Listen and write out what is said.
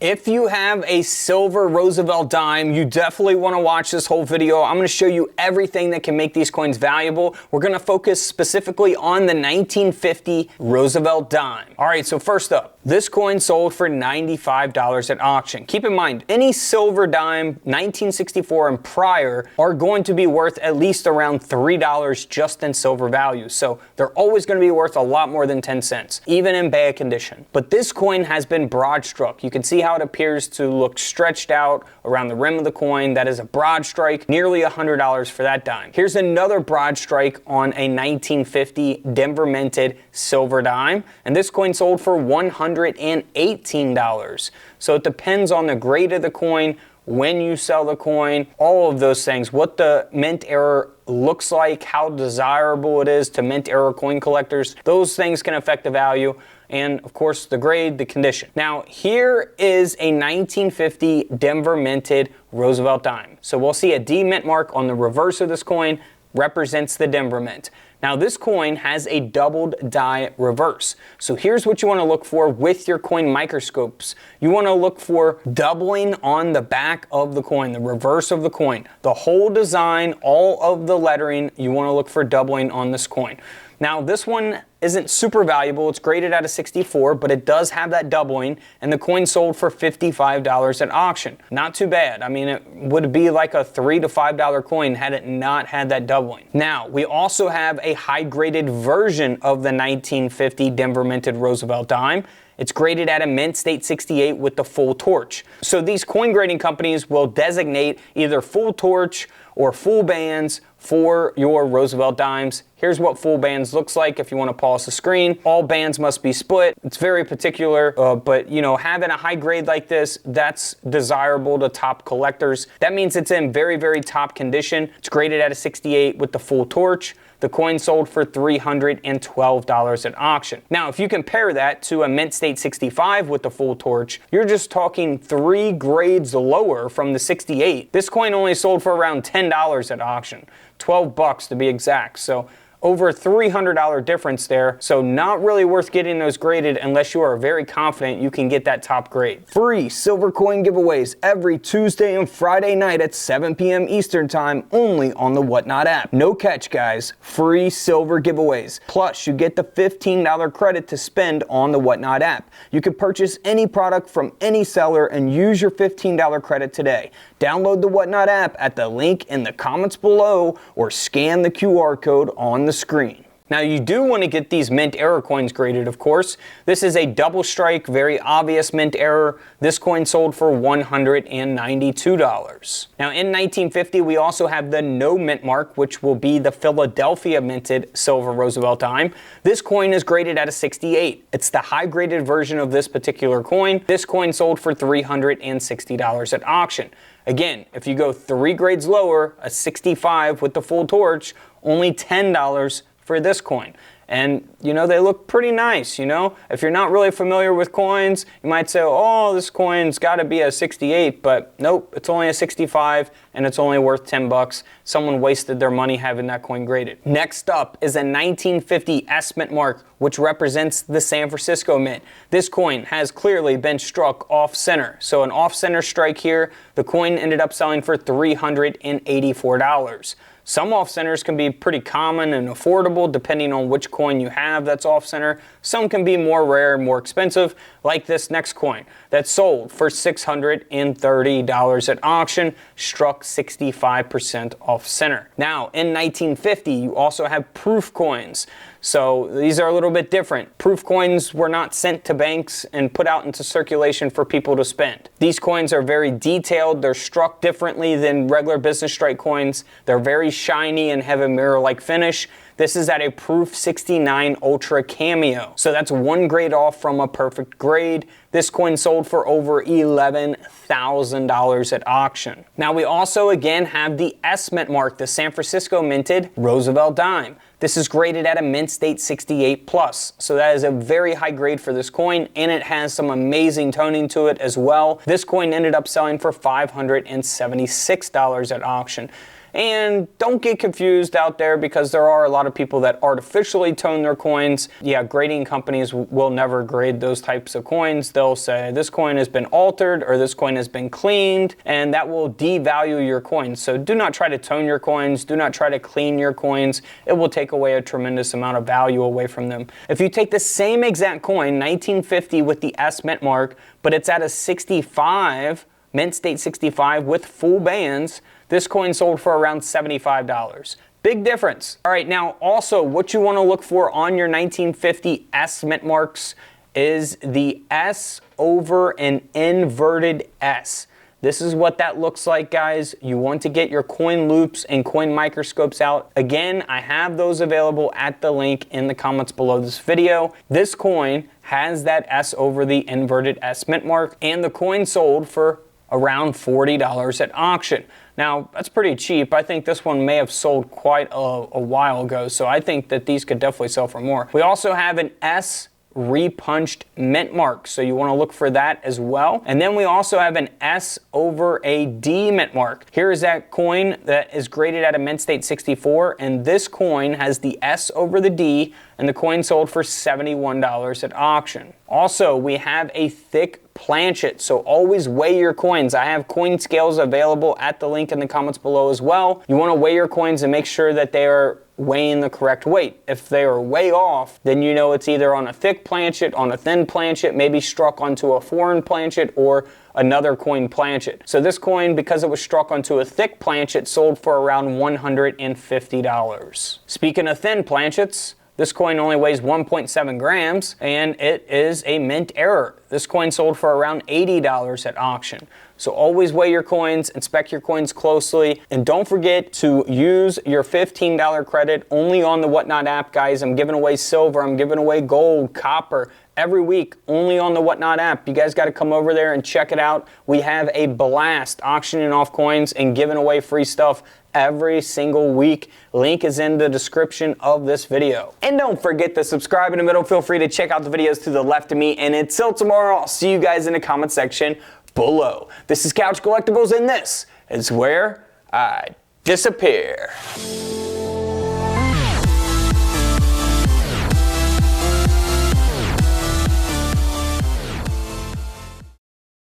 If you have a silver Roosevelt dime, you definitely want to watch this whole video. I'm going to show you everything that can make these coins valuable. We're going to focus specifically on the 1950 Roosevelt dime. All right, so first up, this coin sold for $95 at auction. Keep in mind, any silver dime 1964 and prior are going to be worth at least around $3 just in silver value. So they're always going to be worth a lot more than 10 cents, even in bad condition. But this coin has been broad struck. You can see how it appears to look stretched out around the rim of the coin. That is a broad strike, nearly $100 for that dime. Here's another broad strike on a 1950 Denver minted silver dime, and this coin sold for $118. So it depends on the grade of the coin, when you sell the coin, all of those things, what the mint era looks like, how desirable it is to mint era coin collectors. Those things can affect the value, and of course the grade, the condition. Now here is a 1950 Denver minted Roosevelt dime. So we'll see a D mint mark on the reverse of this coin, represents the Denver mint. Now this coin has a doubled die reverse. So here's what you want to look for with your coin microscopes. You want to look for doubling on the back of the coin, the reverse of the coin. The whole design, all of the lettering, you want to look for doubling on this coin. Now this one isn't super valuable, it's graded at a 64, but it does have that doubling, and the coin sold for $55 at auction. Not too bad. I mean, it would be like a $3 to $5 coin had it not had that doubling. Now, we also have a high-graded version of the 1950 Denver minted Roosevelt dime. It's graded at a mint state 68 with the full torch. So these coin grading companies will designate either full torch or full bands for your Roosevelt dimes. Here's what full bands looks like if you want to pause the screen. All bands must be split. It's very particular, but you know, having a high grade like this, that's desirable to top collectors. That means it's in very, very top condition. It's graded at a 68 with the full torch. The coin sold for $312 at auction. Now, if you compare that to a mint state 65 with the full torch, you're just talking 3 grades lower from the 68. This coin only sold for around $10 at auction, 12 bucks to be exact. So over a $300 difference there, so not really worth getting those graded unless you are very confident you can get that top grade. Free silver coin giveaways every Tuesday and Friday night at 7 p.m. Eastern Time only on the Whatnot app. No catch, guys. Free silver giveaways. Plus, you get the $15 credit to spend on the Whatnot app. You can purchase any product from any seller and use your $15 credit today. Download the Whatnot app at the link in the comments below or scan the QR code on the screen. Now you do want to get these mint era coins graded, of course. This is a double strike, very obvious mint error. This coin sold for $192. Now in 1950, we also have the no mint mark, which will be the Philadelphia minted silver Roosevelt dime. This coin is graded at a 68. It's the high graded version of this particular coin. This coin sold for $360 at auction. Again, if you go 3 grades lower, a 65 with the full torch, only $10 for this coin. And, you know, they look pretty nice, you know? If you're not really familiar with coins, you might say, oh, this coin's got to be a 68, but nope, it's only a 65, and it's only worth 10 bucks. Someone wasted their money having that coin graded. Next up is a 1950 S mint mark, which represents the San Francisco mint. This coin has clearly been struck off-center. So an off-center strike here, the coin ended up selling for $384. Some off-centers can be pretty common and affordable depending on which coin you have that's off-center. Some can be more rare and more expensive, like this next coin that sold for $630 at auction, struck 65% off-center. Now, in 1950, you also have proof coins. So these are a little bit different. Proof coins were not sent to banks and put out into circulation for people to spend. These coins are very detailed. They're struck differently than regular business strike coins. They're very shiny and have a mirror-like finish. This is at a Proof 69 Ultra Cameo. So that's 1 grade off from a perfect grade. This coin sold for over $11,000 at auction. Now we also again have the S mint mark, the San Francisco minted Roosevelt dime. This is graded at a mint state 68 plus. So that is a very high grade for this coin, and it has some amazing toning to it as well. This coin ended up selling for $576 at auction. And don't get confused out there, because there are a lot of people that artificially tone their coins. Yeah, grading companies will never grade those types of coins. They'll say this coin has been altered or this coin has been cleaned, and that will devalue your coins. So do not try to tone your coins. Do not try to clean your coins. It will take away a tremendous amount of value away from them. If you take the same exact coin, 1950, with the S mint mark, but it's at a 65, mint state 65 with full bands, this coin sold for around $75. Big difference. All right, now also what you want to look for on your 1950 S mint marks is the S over an inverted S. This is what that looks like, guys. You want to get your coin loops and coin microscopes out. Again, I have those available at the link in the comments below this video. This coin has that S over the inverted S mint mark, and the coin sold for around $40 at auction. Now, that's pretty cheap. I think this one may have sold quite a while ago, so I think that these could definitely sell for more. We also have an S repunched mint mark, so you want to look for that as well. And then we also have an S over a D mint mark. Here is that coin that is graded at a mint state 64, and this coin has the S over the D, and the coin sold for $71 at auction. Also, we have a thick Planchet, so always weigh your coins. I have coin scales available at the link in the comments below as well. You want to weigh your coins and make sure that they are weighing the correct weight. If they are way off, then you know it's either on a thick Planchet, on a thin Planchet, maybe struck onto a foreign Planchet, or another coin Planchet. So this coin, because it was struck onto a thick Planchet, sold for around $150. Speaking of thin Planchets, this coin only weighs 1.7 grams, and it is a mint error. This coin sold for around $80 at auction. So always weigh your coins, inspect your coins closely, and don't forget to use your $15 credit only on the Whatnot app, guys. I'm giving away silver, I'm giving away gold, copper, every week, only on the Whatnot app. You guys got to come over there and check it out. We have a blast auctioning off coins and giving away free stuff every single week. Link is in the description of this video. And don't forget to subscribe in the middle. Feel free to check out the videos to the left of me. And until tomorrow, I'll see you guys in the comment section below. This is Couch Collectibles, and this is where I disappear.